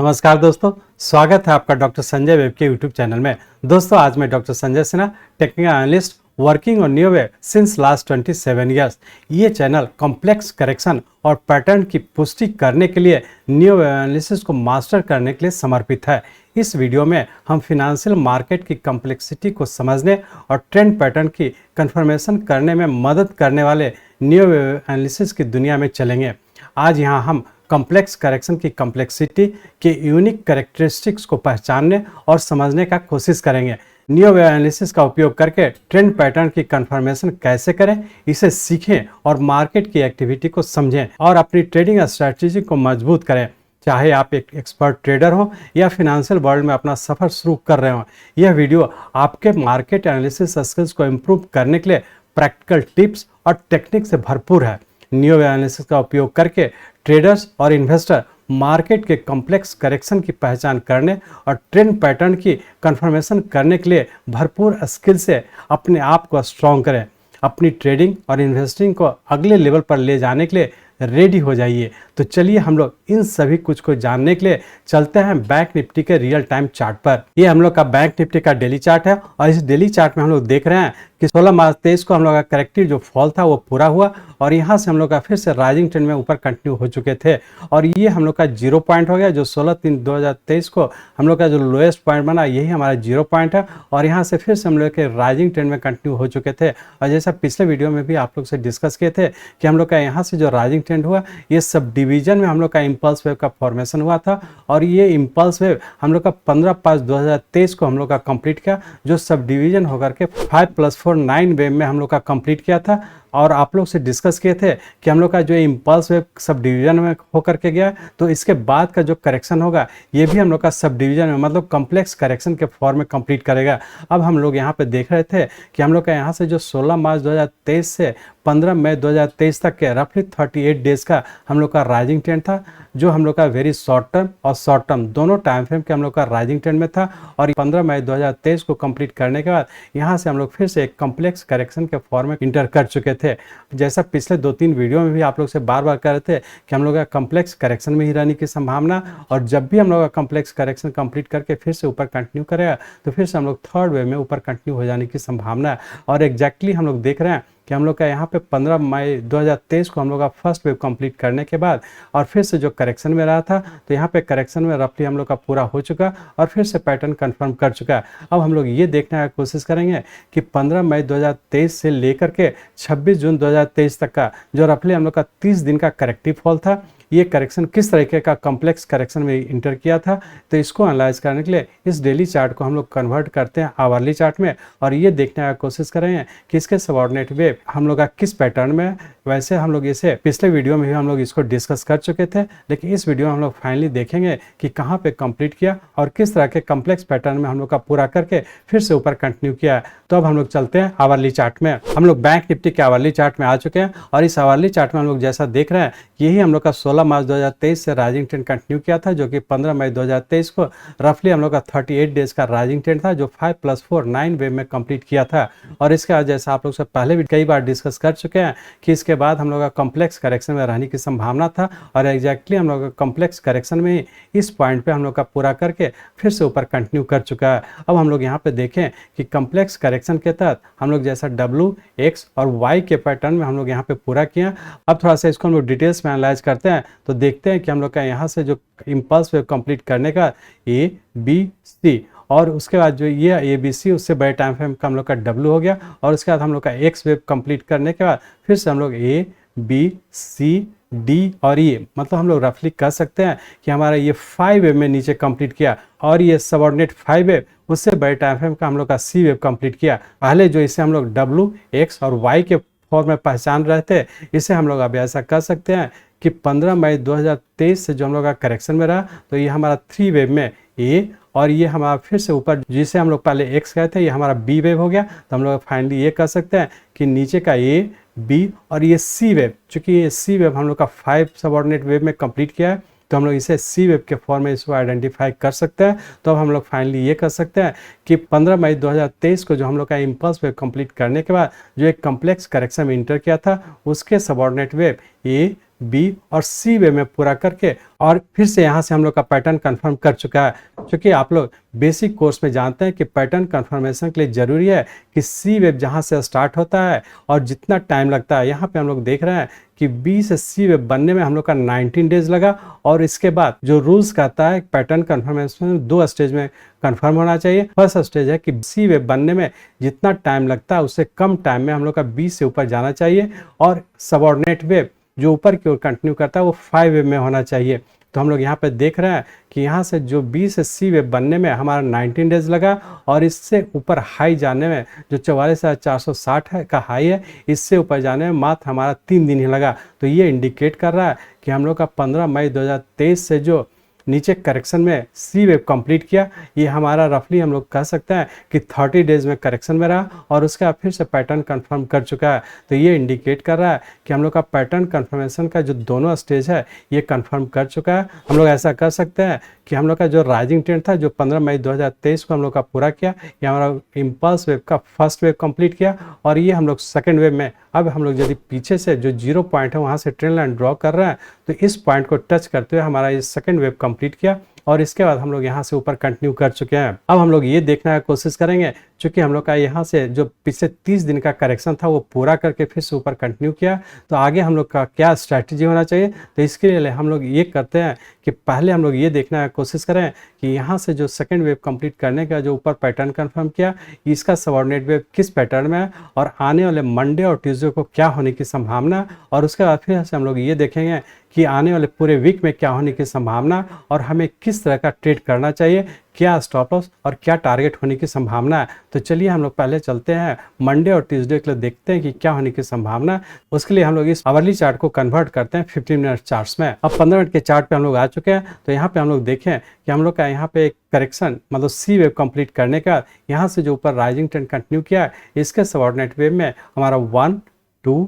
नमस्कार दोस्तों, स्वागत है आपका डॉक्टर संजय वेब के यूट्यूब चैनल में। दोस्तों आज मैं doctor Sanjay Sinha, technical analyst working on new web since last 27 years. ये चैनल कॉम्प्लेक्स करेक्शन और पैटर्न की पुष्टि करने के लिए न्यू वेब एनालिसिस को मास्टर करने के लिए समर्पित है। इस वीडियो में हम फिनेंशियल मार्केट की कॉम्प्लेक्सिटी को समझने और ट्रेंड पैटर्न की कंफर्मेशन करने में मदद करने वाले न्यू वेब एनालिसिस की दुनिया में चलेंगे। आज यहाँ हम कॉम्प्लेक्स करेक्शन की कॉम्प्लेक्सिटी के यूनिक कैरेक्टरिस्टिक्स को पहचानने और समझने का कोशिश करेंगे। न्यू वेब एनालिसिस का उपयोग करके ट्रेंड पैटर्न की कंफर्मेशन कैसे करें, इसे सीखें और मार्केट की एक्टिविटी को समझें और अपनी ट्रेडिंग स्ट्रैटेजी को मजबूत करें। चाहे आप एक एक्सपर्ट ट्रेडर हो या फिनेंशियल वर्ल्ड में अपना सफर शुरू कर रहे हो, यह वीडियो आपके मार्केट एनालिसिस स्किल्स को इम्प्रूव करने के लिए प्रैक्टिकल टिप्स और टेक्निक से भरपूर है। न्यू वेब एनालिसिस का उपयोग करके ट्रेडर्स और इन्वेस्टर मार्केट के कॉम्प्लेक्स करेक्शन की पहचान करने और ट्रेंड पैटर्न की कंफर्मेशन करने के लिए भरपूर स्किल से अपने आप को स्ट्रॉन्ग करें। अपनी ट्रेडिंग और इन्वेस्टिंग को अगले लेवल पर ले जाने के लिए रेडी हो जाइए। तो चलिए हम लोग इन सभी कुछ को जानने के लिए चलते हैं बैंक निफ्टी के रियल टाइम चार्ट पर। ये हम लोग का बैंक निफ्टी का डेली चार्ट है और इस डेली चार्ट में हम लोग देख रहे हैं कि 16 मार्च 23 को हम लोग का करेक्टिव जो फॉल था वो पूरा हुआ और यहाँ से हम लोग का फिर से राइजिंग ट्रेंड में ऊपर कंटिन्यू हो चुके थे और ये हम लोग का 0 पॉइंट हो गया। जो 16/3/2023 को हम लोग का जो लोएस्ट पॉइंट बना यही हमारा 0 पॉइंट है और यहाँ से फिर से हम लोग के राइजिंग ट्रेंड में कंटिन्यू हो चुके थे। और जैसा पिछले वीडियो में भी आप लोग से डिस्कस किए थे कि हम लोग का यहाँ से जो राइजिंग ट्रेंड हुआ ये सब डिवीजन में हम लोग का इम्पल्स वेव का फॉर्मेशन हुआ था और ये इम्पल्स वेव हम लोग का 15/5/2023 को हम लोग का कंप्लीट किया, जो सब डिवीजन होकर के 5+4 9 वेव में हम लोग का कंप्लीट किया था। और आप लोग से डिस्कस किए थे कि हम लोग का जो इम्पल्स वेव सब डिवीजन में होकर के गया तो इसके बाद का जो करेक्शन होगा ये भी हम लोग का सब डिवीजन में मतलब कॉम्प्लेक्स करेक्शन के फॉर्म में कंप्लीट करेगा। अब हम लोग यहाँ पे देख रहे थे कि हम लोग का यहाँ से जो 16 मार्च 2023 से 15 मई 2023 तक के रफली 38 डेज का हम लोग का राइजिंग ट्रेंड था, जो हम लोग का वेरी शॉर्ट टर्म और शॉर्ट टर्म दोनों टाइम फ्रेम के हम लोग का राइजिंग ट्रेंड में था। और 15 मई 2023 को कंप्लीट करने के बाद यहाँ से हम लोग फिर से एक कॉम्प्लेक्स करेक्शन के फॉर्म में इंटर कर चुके थे। जैसा पिछले 2-3 वीडियो में भी आप लोग से बार बार कह रहे थे कि हम लोग का कॉम्प्लेक्स करेक्शन में ही रहने की संभावना, और जब भी हम लोग का कॉम्प्लेक्स करेक्शन कंप्लीट करके फिर से ऊपर कंटिन्यू करेगा तो फिर से हम लोग थर्ड वेव में ऊपर कंटिन्यू हो जाने की संभावना है। और एग्जैक्टली हम लोग देख रहे हैं कि हम लोग का यहाँ पे 15 मई 2023 को हम लोग का फर्स्ट वेव कंप्लीट करने के बाद और फिर से जो करेक्शन में रहा था तो यहाँ पे करेक्शन में रफली हम लोग का पूरा हो चुका और फिर से पैटर्न कंफर्म कर चुका है। अब हम लोग ये देखने की कोशिश करेंगे कि 15 मई 2023 से लेकर के 26 जून 2023 तक का जो रफली हम लोग का 30 दिन का करेक्टिव फॉल था, ये करेक्शन किस तरीके का कॉम्प्लेक्स करेक्शन में इंटर किया था। तो इसको एनालाइज करने के लिए इस डेली चार्ट को हम लोग कन्वर्ट करते हैं आवरली चार्ट में और ये देखने की कोशिश करेंगे कि इसके सबऑर्डिनेट वेव हम लोग का किस पैटर्न में। वैसे हम लोग इसे पिछले वीडियो में भी हम लोग इसको डिस्कस कर चुके थे, लेकिन इस वीडियो में हम लोग फाइनली देखेंगे कि कहाँ पे कंप्लीट किया और किस तरह के कॉम्प्लेक्स पैटर्न में हम लोग का पूरा करके फिर से ऊपर कंटिन्यू किया। तो अब हम लोग चलते हैं आवरली चार्ट में। हम लोग बैंक निफ्टी के आवरली चार्ट में आ चुके हैं और इस आवरली चार्ट में हम लोग जैसा देख रहे हैं यही हम लोग का 16 मार्च 2023 से राइजिंग ट्रेंड कंटिन्यू किया था, जो कि 15 मई 2023 को रफली हम लोग का 38 डेज का राइजिंग ट्रेंड था, जो 5+4 9 वेव में कंप्लीट किया था। और इसके बाद जैसा आप लोग से पहले भी कई बार डिस्कस कर चुके हैं कि इसके बाद हम लोग का कॉम्प्लेक्स करेक्शन में रहने की संभावना था और एग्जैक्टली हम लोग का कॉम्प्लेक्स करेक्शन में ही इस पॉइंट पे हम लोग का पूरा करके फिर से ऊपर कंटिन्यू कर चुका है। अब हम लोग यहाँ पे देखें कि कॉम्प्लेक्स करेक्शन के तहत हम लोग जैसा W, X और Y के पैटर्न में हम लोग यहाँ पे पूरा किया। अब थोड़ा सा इसको हम लोग डिटेल्स में एनालाइज करते हैं तो देखते हैं कि हम लोग का यहाँ से जो इम्पल्स वेव कंप्लीट करने का A, B, C और उसके बाद जो ये ABC उससे बड़े टाइम फ्रेम का हम लोग का W हो गया और उसके बाद हम लोग का X वेव कंप्लीट करने के बाद फिर से हम लोग A, B, C, D और E मतलब हम लोग रफली कह सकते हैं कि हमारा ये 5 वेव में नीचे कंप्लीट किया और ये सबऑर्डिनेट 5 वेव उससे बड़े टाइम फ्रेम का हम लोग का C वेव कंप्लीट किया। पहले जो इसे हम लोग W, X और Y के फॉर्म में पहचान रहे थे, इसे हम लोग अब ऐसा कह सकते हैं कि 15 मई 2023 से जो हम लोग का करेक्शन में रहा तो ये हमारा 3 वेव में A और ये हमारा फिर से ऊपर जिसे हम लोग पहले X कहते हैं ये हमारा B वेव हो गया। तो हम लोग फाइनली ये कह सकते हैं कि नीचे का A, B और ये C वेव, चूंकि ये C वेव हम लोग का 5 सबऑर्डिनेट वेव में कंप्लीट किया है तो हम लोग इसे C वेव के फॉर्म में इसको आइडेंटिफाई कर सकते हैं। तो अब हम लोग फाइनली ये कर सकते हैं कि 15 मई 2023 को जो हम लोग का इम्पल्स वेव कंप्लीट करने के बाद जो एक कॉम्प्लेक्स करेक्शन में इंटर किया था उसके सबऑर्डिनेट वेव A, बी और सी वे में पूरा करके और फिर से यहाँ से हम लोग का पैटर्न कंफर्म कर चुका है। क्योंकि आप लोग बेसिक कोर्स में जानते हैं कि पैटर्न कंफर्मेशन के लिए ज़रूरी है कि सी वेब जहाँ से स्टार्ट होता है और जितना टाइम लगता है, यहाँ पे हम लोग देख रहे हैं कि बी से सी वेब बनने में हम लोग का 19 डेज लगा। और इसके बाद जो रूल्स कहता है पैटर्न कंफर्मेशन 2 स्टेज में कंफर्म होना चाहिए। फर्स्ट स्टेज है कि सी वेब बनने में जितना टाइम लगता है उससे कम टाइम में हम लोग का बी से ऊपर जाना चाहिए और सबऑर्डिनेट वेब जो ऊपर की ओर कंटिन्यू करता है वो 5 वेब में होना चाहिए। तो हम लोग यहाँ पे देख रहे हैं कि यहाँ से जो बी से सी वेब बनने में हमारा 19 डेज लगा और इससे ऊपर हाई जाने में जो 44,460 है का हाई है, इससे ऊपर जाने में मात्र हमारा 3 दिन ही लगा। तो ये इंडिकेट कर रहा है कि हम लोग का 15 मई 2023 से जो नीचे करेक्शन में सी वेब कंप्लीट किया, ये हमारा रफली हम लोग कह सकते हैं कि 30 डेज में करेक्शन में रहा और उसके बाद फिर से पैटर्न कंफर्म कर चुका है। तो ये इंडिकेट कर रहा है कि हम लोग का पैटर्न कंफर्मेशन का जो दोनों स्टेज है ये कंफर्म कर चुका है। हम लोग ऐसा कर सकते हैं कि हम लोग का जो राइजिंग ट्रेंड था जो 15 मई 2023 को हम लोग का पूरा किया, ये हमारा इम्पल्स वेव का फर्स्ट वेव कंप्लीट किया और ये हम लोग सेकेंड वेव में अब हम लोग यदि पीछे से जो 0 पॉइंट है वहाँ से ट्रेंड लाइन ड्रॉ कर रहे हैं तो इस पॉइंट को टच करते हुए हमारा ये सेकेंड वेव कंप्लीट किया और इसके बाद हम लोग यहाँ से ऊपर कंटिन्यू कर चुके हैं। अब हम लोग ये देखने की कोशिश करेंगे क्योंकि हम लोग का यहाँ से जो पिछले 30 दिन का करेक्शन था वो पूरा करके फिर से ऊपर कंटिन्यू किया, तो आगे हम लोग का क्या स्ट्रैटेजी होना चाहिए। तो इसके लिए हम लोग ये करते हैं कि पहले हम लोग ये देखने की कोशिश करें कि यहाँ से जो सेकेंड वेव कंप्लीट करने का जो ऊपर पैटर्न कंफर्म किया, इसका सबऑर्डिनेट वेव किस पैटर्न में है और आने वाले मंडे और ट्यूसडे को क्या होने की संभावना, और उसके बाद फिर से हम लोग ये देखेंगे कि आने वाले पूरे वीक में क्या होने की संभावना और हमें किस तरह का ट्रेड करना चाहिए, क्या स्टॉप लॉस और क्या टारगेट होने की संभावना है। तो चलिए हम लोग पहले चलते हैं मंडे और ट्यूसडे के लिए, देखते हैं कि क्या होने की संभावना है। उसके लिए हम लोग इस आवरली चार्ट को कन्वर्ट करते हैं 15 मिनट चार्ट्स में। अब 15 मिनट के चार्ट पे हम लोग आ चुके हैं। तो यहाँ पे हम लोग देखें कि हम लोग का यहाँ पे एक करेक्शन मतलब सी वेव कंप्लीट करने का यहाँ से जो ऊपर राइजिंग ट्रेंड कंटिन्यू किया है, इसके सबऑर्डिनेट वेव में हमारा 1 2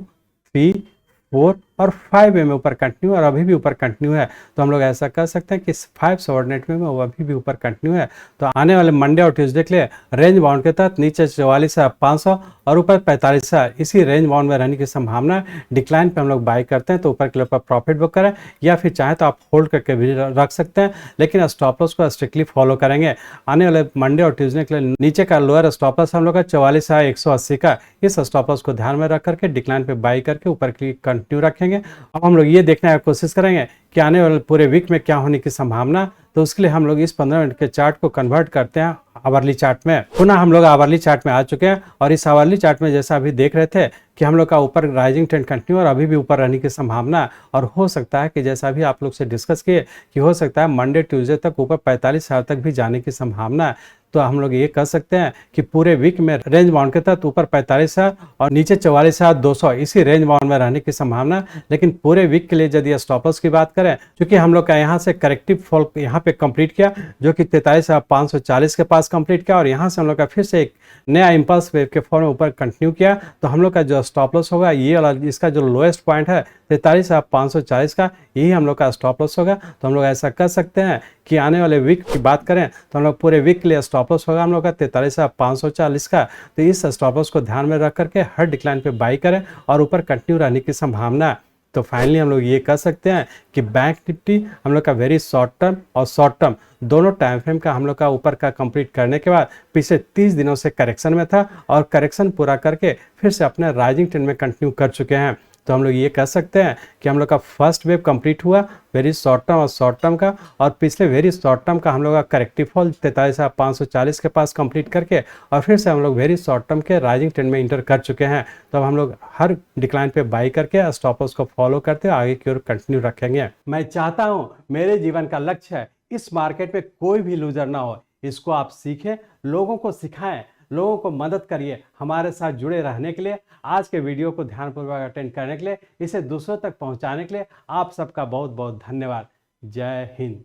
3 4 और 5 वे में ऊपर कंटिन्यू और अभी भी ऊपर कंटिन्यू है। तो हम लोग ऐसा कर सकते हैं कि 5 सबऑर्डिनेट में वो अभी भी ऊपर कंटिन्यू है। तो आने वाले मंडे और ट्यूसडे के लिए रेंज बाउंड के तहत नीचे 44,500 और ऊपर 45,000 इसी रेंज बाउंड में रहने की संभावना है। डिक्लाइन पे हम लोग बाई करते हैं तो ऊपर के ऊपर प्रॉफिट बुक करें या फिर चाहे तो आप होल्ड करके भी रख सकते हैं, लेकिन स्टॉप लॉस को स्ट्रिक्टली फॉलो करेंगे। आने वाले मंडे और ट्यूसडे के लिए नीचे का लोअर स्टॉप लॉस हम लोग का 44,180 का, इस स्टॉप लॉस को ध्यान में रख करके डिक्लाइन पे बाई करके ऊपर के लिए कंटिन्यू रखेंगे। अब हम लोग ये देखने की कोशिश करेंगे कि आने वाले पूरे वीक में क्या होने की संभावना। तो उसके लिए हम लोग इस 15 मिनट के चार्ट को कन्वर्ट करते हैं आवरली चार्ट में। पुनः हम लोग आवरली चार्ट में आ चुके हैं और इस आवरली चार्ट में जैसा अभी देख रहे थे कि हम लोग का ऊपर राइजिंग ट्रेंड कंटिन्यू और अभी भी ऊपर रहने की संभावना, और हो सकता है कि जैसा अभी आप लोग से डिस्कस किए कि हो सकता है मंडे ट्यूसडे तक ऊपर 45,000 तक भी जाने की संभावना है। तो हम लोग ये कह सकते हैं कि पूरे वीक में रेंज बाउंड के तहत ऊपर 45,000 और नीचे 44,200 इसी रेंज बाउंड में रहने की संभावना। लेकिन पूरे वीक के लिए यदि स्टॉप लॉस की बात करें, क्योंकि हम लोग का यहाँ से करेक्टिव फॉल यहाँ पे कंप्लीट किया जो कि 43,540 के पास कंप्लीट किया और यहाँ से हम लोग का फिर से एक नया इंपल्स वेव के फॉर्म में ऊपर कंटिन्यू किया, तो हम लोग का जो स्टॉप लॉस होगा ये वाला, इसका जो लोएस्ट पॉइंट है 43,540 का, यही हम लोग का स्टॉप लॉस होगा। तो हम लोग ऐसा कर सकते हैं कि आने वाले वीक की बात करें तो हम लोग पूरे वीक के लिए स्टॉप लॉस होगा हम लोग का 43,540 का। तो इस स्टॉप लॉस को ध्यान में रख करके हर डिक्लाइन पे बाई करें और ऊपर कंटिन्यू रहने की संभावना है। तो फाइनली हम लोग ये कह सकते हैं कि बैंक निफ्टी हम लोग का वेरी शॉर्ट टर्म और शॉर्ट टर्म दोनों टाइम फ्रेम का हम लोग का ऊपर का कंप्लीट करने के बाद पिछले 30 दिनों से करेक्शन में था और करेक्शन पूरा करके फिर से अपने राइजिंग ट्रेंड में कंटिन्यू कर चुके हैं। तो हम लोग ये कह सकते हैं कि हम लोग का फर्स्ट वेव कंप्लीट हुआ वेरी शॉर्ट टर्म और शॉर्ट टर्म का, और पिछले वेरी शॉर्ट टर्म का हम लोग का करेक्टिव फॉल 43,540 के पास कंप्लीट करके और फिर से हम लोग वेरी शॉर्ट टर्म के राइजिंग ट्रेंड में इंटर कर चुके हैं। तो अब हम लोग हर डिक्लाइन पे बाई करके स्टॉप लॉस को फॉलो करते हुए आगे की ओर कंटिन्यू रखेंगे। मैं चाहता हूँ मेरे जीवन का लक्ष्य है इस मार्केट में कोई भी लूजर ना हो। इसको आप सीखें, लोगों को सिखाएं, लोगों को मदद करिए। हमारे साथ जुड़े रहने के लिए, आज के वीडियो को ध्यानपूर्वक अटेंड करने के लिए, इसे दूसरों तक पहुंचाने के लिए आप सबका बहुत बहुत धन्यवाद। जय हिंद।